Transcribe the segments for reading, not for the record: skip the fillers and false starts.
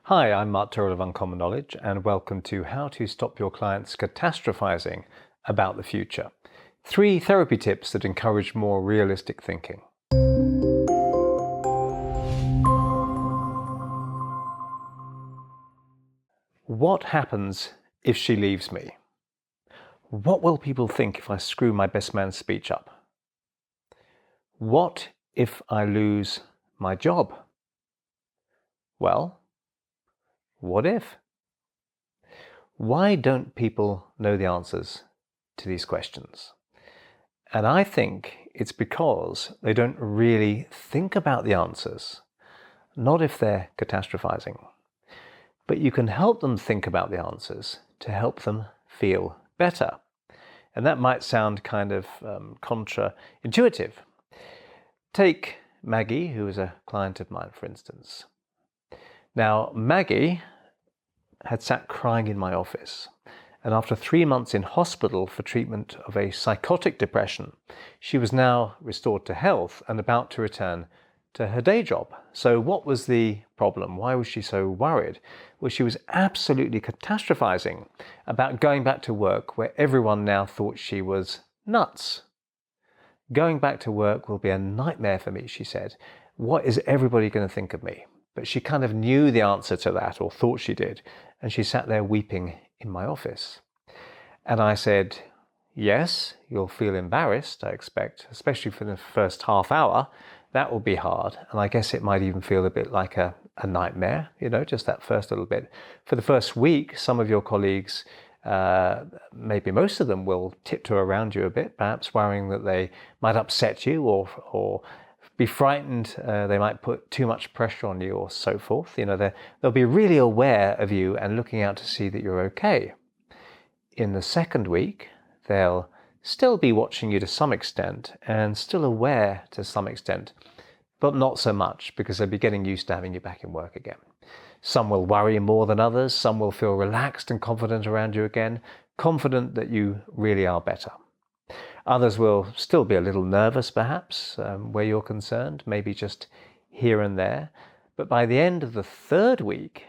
Hi, I'm Mark Tyrrell of Uncommon Knowledge, and welcome to How to Stop Your Clients Catastrophizing About the Future. 3 therapy tips that encourage more realistic thinking. What happens if she leaves me? What will people think if I screw my best man's speech up? What if I lose my job? Well, what if? Why don't people know the answers to these questions? And I think it's because they don't really think about the answers, not if they're catastrophizing. But you can help them think about the answers to help them feel better. And that might sound kind of counterintuitive. Take Maggie, who is a client of mine, for instance. Now, Maggie had sat crying in my office, and after 3 months in hospital for treatment of a psychotic depression, she was now restored to health and about to return to her day job. So what was the problem? Why was she so worried? Well, she was absolutely catastrophizing about going back to work where everyone now thought she was nuts. Going back to work will be a nightmare for me, she said. What is everybody going to think of me? But she kind of knew the answer to that, or thought she did, and she sat there weeping in my office. And I said, yes, you'll feel embarrassed, I expect, especially for the first half hour. That will be hard, and I guess it might even feel a bit like a nightmare, just that first little bit. For the first week, some of your colleagues, maybe most of them, will tiptoe around you a bit, perhaps worrying that they might upset you or be frightened, they might put too much pressure on you or so forth. They'll be really aware of you and looking out to see that you're okay. In the second week, they'll still be watching you to some extent and still aware to some extent, but not so much because they'll be getting used to having you back in work again. Some will worry more than others. Some will feel relaxed and confident around you again, confident that you really are better. Others will still be a little nervous, perhaps, where you're concerned, maybe just here and there. But by the end of the third week,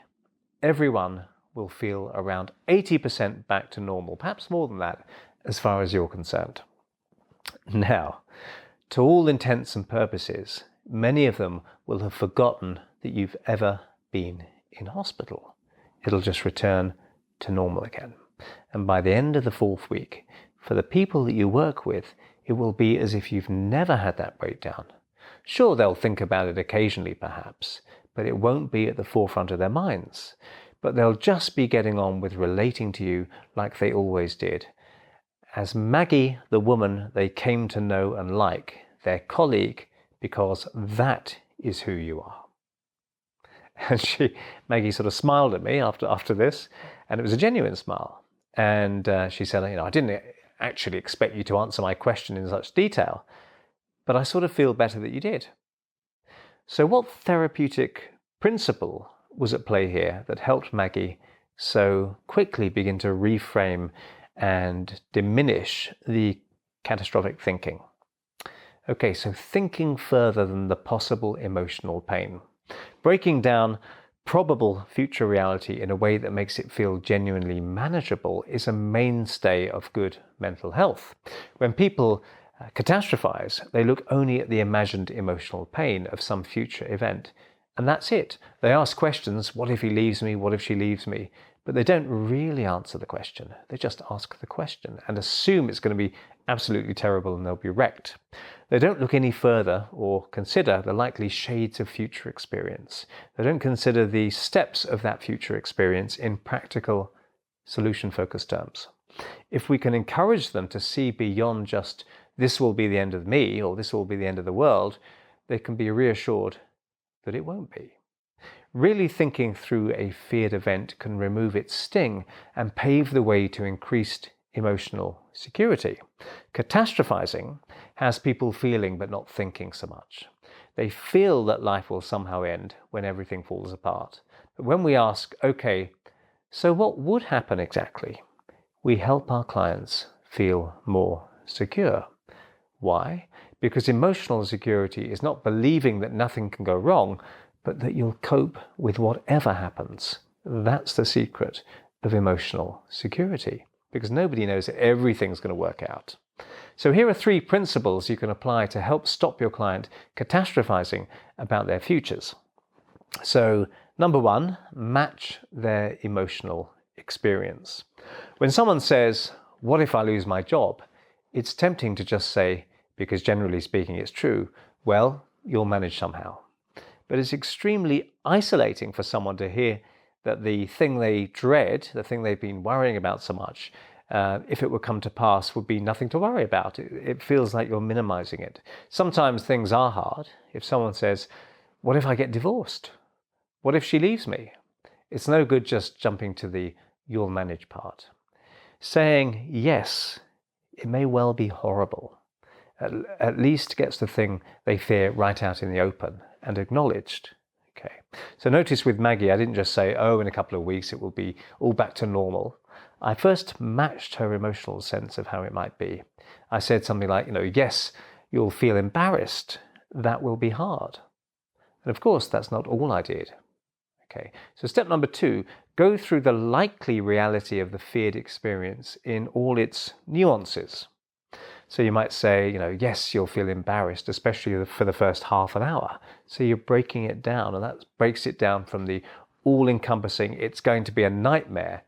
everyone will feel around 80% back to normal, perhaps more than that, as far as you're concerned. Now, to all intents and purposes, many of them will have forgotten that you've ever been in hospital. It'll just return to normal again. And by the end of the fourth week, for the people that you work with, it will be as if you've never had that breakdown. Sure, they'll think about it occasionally, perhaps, but it won't be at the forefront of their minds. But they'll just be getting on with relating to you like they always did. As Maggie, the woman they came to know and like, their colleague, because that is who you are. And Maggie sort of smiled at me after this, and it was a genuine smile. And she said, I didn't actually expect you to answer my question in such detail, but I sort of feel better that you did. So what therapeutic principle was at play here that helped Maggie so quickly begin to reframe and diminish the catastrophic thinking? Okay, so thinking further than the possible emotional pain. Breaking down probable future reality in a way that makes it feel genuinely manageable is a mainstay of good mental health. When people catastrophize, they look only at the imagined emotional pain of some future event, and that's it. They ask questions, what if he leaves me, what if she leaves me? But they don't really answer the question. They just ask the question and assume it's going to be absolutely terrible and they'll be wrecked. They don't look any further or consider the likely shades of future experience. They don't consider the steps of that future experience in practical, solution-focused terms. If we can encourage them to see beyond just this will be the end of me or this will be the end of the world, they can be reassured that it won't be. Really thinking through a feared event can remove its sting and pave the way to increased emotional security. Catastrophizing has people feeling but not thinking so much. They feel that life will somehow end when everything falls apart. But when we ask, okay, so what would happen exactly? We help our clients feel more secure. Why? Because emotional security is not believing that nothing can go wrong, but that you'll cope with whatever happens. That's the secret of emotional security, because nobody knows that everything's going to work out. So here are 3 principles you can apply to help stop your client catastrophizing about their futures. So, number 1, match their emotional experience. When someone says, "What if I lose my job?" it's tempting to just say, because generally speaking it's true, "Well, you'll manage somehow." But it's extremely isolating for someone to hear that the thing they dread, the thing they've been worrying about so much, if it would come to pass, would be nothing to worry about. It feels like you're minimizing it. Sometimes things are hard. If someone says, "What if I get divorced? What if she leaves me?" It's no good just jumping to the "you'll manage" part. Saying yes, it may well be horrible. At least gets the thing they fear right out in the open and acknowledged. Okay. So notice with Maggie, I didn't just say, "Oh, in a couple of weeks it will be all back to normal." I first matched her emotional sense of how it might be. I said something like, "Yes, you'll feel embarrassed. That will be hard." And of course, that's not all I did. Okay. So step number 2, go through the likely reality of the feared experience in all its nuances. So you might say, "Yes, you'll feel embarrassed, especially for the first half an hour." So you're breaking it down, and that breaks it down from the all-encompassing, "it's going to be a nightmare,"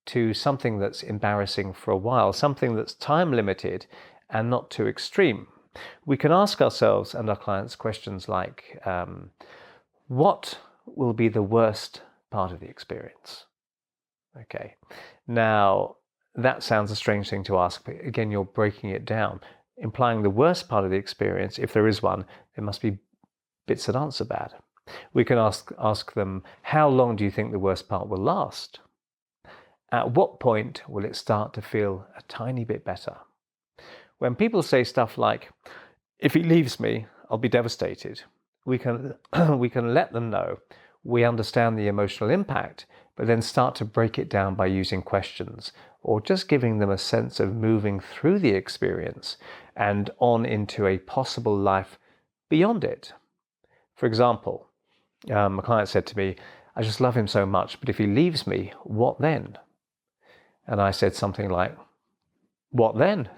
to something that's embarrassing for a while, something that's time-limited and not too extreme. We can ask ourselves and our clients questions like, what will be the worst part of the experience? Okay. Now, that sounds a strange thing to ask, but again, you're breaking it down, implying the worst part of the experience, if there is one, there must be bits that aren't so bad. We can ask them, how long do you think the worst part will last? At what point will it start to feel a tiny bit better? When people say stuff like, "If he leaves me, I'll be devastated," we can let them know we understand the emotional impact, but then start to break it down by using questions or just giving them a sense of moving through the experience and on into a possible life beyond it. For example, a client said to me, "I just love him so much, but if he leaves me, what then?" And I said something like, "What then?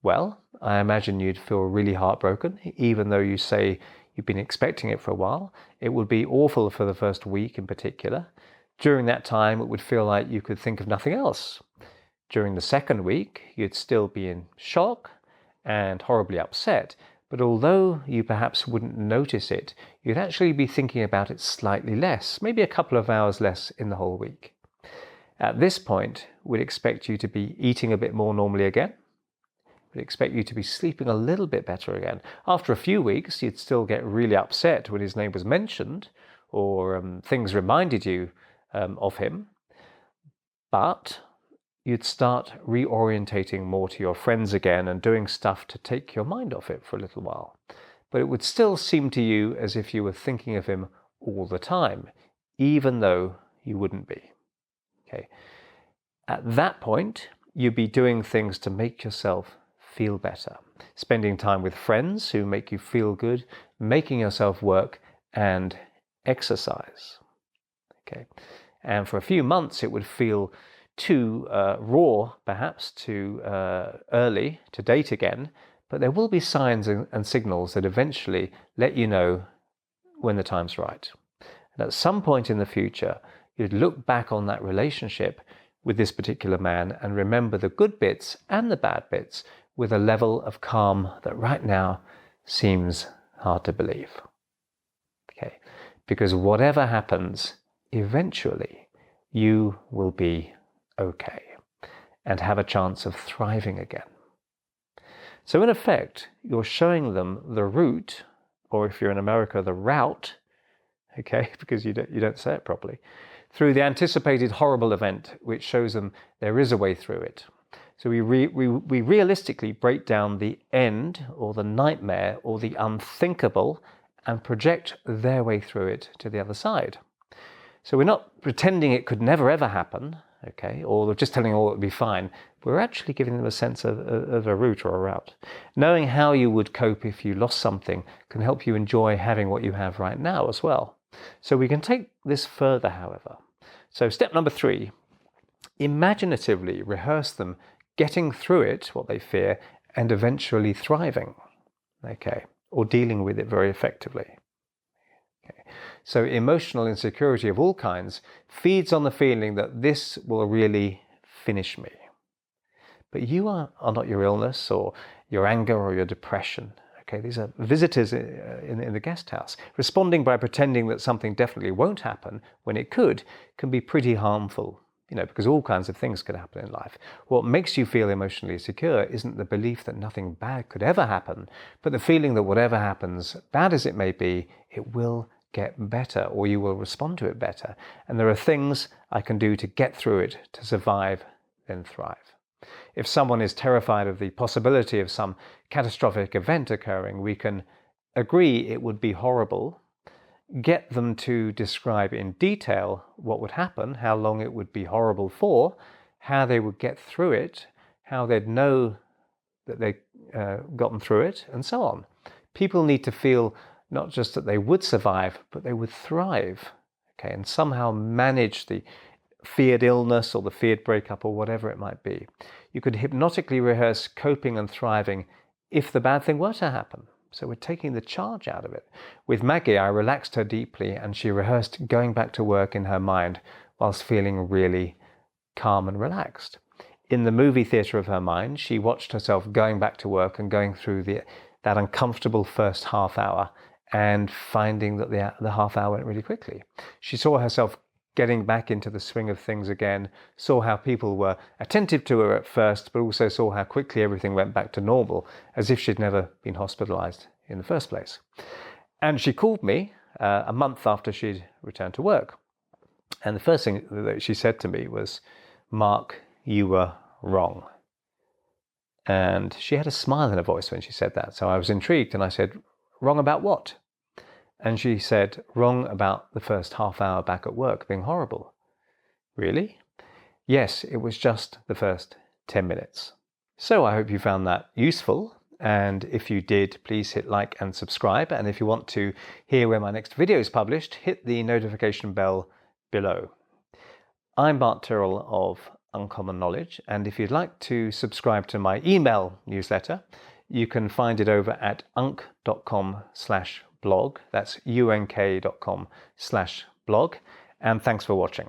Well, I imagine you'd feel really heartbroken, even though you say you've been expecting it for a while. It would be awful for the first week in particular. During that time, it would feel like you could think of nothing else. During the second week, you'd still be in shock and horribly upset, but although you perhaps wouldn't notice it, you'd actually be thinking about it slightly less, maybe a couple of hours less in the whole week. At this point, we'd expect you to be eating a bit more normally again. We'd expect you to be sleeping a little bit better again. After a few weeks, you'd still get really upset when his name was mentioned or things reminded you of him. But you'd start reorientating more to your friends again and doing stuff to take your mind off it for a little while. But it would still seem to you as if you were thinking of him all the time, even though you wouldn't be. Okay. At that point, you'd be doing things to make yourself feel better, spending time with friends who make you feel good, making yourself work and exercise. Okay. And for a few months, it would feel too raw, perhaps too early to date again, but there will be signs and signals that eventually let you know when the time's right. And at some point in the future, you'd look back on that relationship with this particular man and remember the good bits and the bad bits with a level of calm that right now seems hard to believe. Okay, because whatever happens, eventually you will be okay and have a chance of thriving again. So in effect, you're showing them the route, or if you're in America, the route, okay, because you don't say it properly, through the anticipated horrible event, which shows them there is a way through it. So we realistically break down the end or the nightmare or the unthinkable and project their way through it to the other side. So we're not pretending it could never ever happen, okay, or just telling them all it would be fine. We're actually giving them a sense of a route or a route. Knowing how you would cope if you lost something can help you enjoy having what you have right now as well. So we can take this further, however. So step number 3, imaginatively rehearse them getting through it, what they fear, and eventually thriving, okay, or dealing with it very effectively. Okay. So emotional insecurity of all kinds feeds on the feeling that this will really finish me. But you are not your illness or your anger or your depression. Okay, these are visitors in the guest house. Responding by pretending that something definitely won't happen when it could can be pretty harmful, because all kinds of things could happen in life. What makes you feel emotionally secure isn't the belief that nothing bad could ever happen, but the feeling that whatever happens, bad as it may be, it will get better, or you will respond to it better. And there are things I can do to get through it, to survive, then thrive. If someone is terrified of the possibility of some catastrophic event occurring, we can agree it would be horrible, get them to describe in detail what would happen, how long it would be horrible for, how they would get through it, how they'd know that they'd gotten through it, and so on. People need to feel not just that they would survive, but they would thrive, okay, and somehow manage the feared illness or the feared breakup or whatever it might be. You could hypnotically rehearse coping and thriving if the bad thing were to happen. So we're taking the charge out of it. With Maggie, I relaxed her deeply and she rehearsed going back to work in her mind whilst feeling really calm and relaxed. In the movie theatre of her mind, she watched herself going back to work and going through that uncomfortable first half hour and finding that the half hour went really quickly. She saw herself getting back into the swing of things again, saw how people were attentive to her at first, but also saw how quickly everything went back to normal, as if she'd never been hospitalized in the first place. And she called me a month after she'd returned to work. And the first thing that she said to me was, "Mark, you were wrong." And she had a smile in her voice when she said that. So I was intrigued and I said, "Wrong about what?" And she said, "Wrong about the first half hour back at work being horrible." Really? Yes, it was just the first 10 minutes. So I hope you found that useful. And if you did, please hit like and subscribe. And if you want to hear when my next video is published, hit the notification bell below. I'm Tyrrell of Uncommon Knowledge. And if you'd like to subscribe to my email newsletter, you can find it over at unk.com/blog. That's unk.com/blog. And thanks for watching.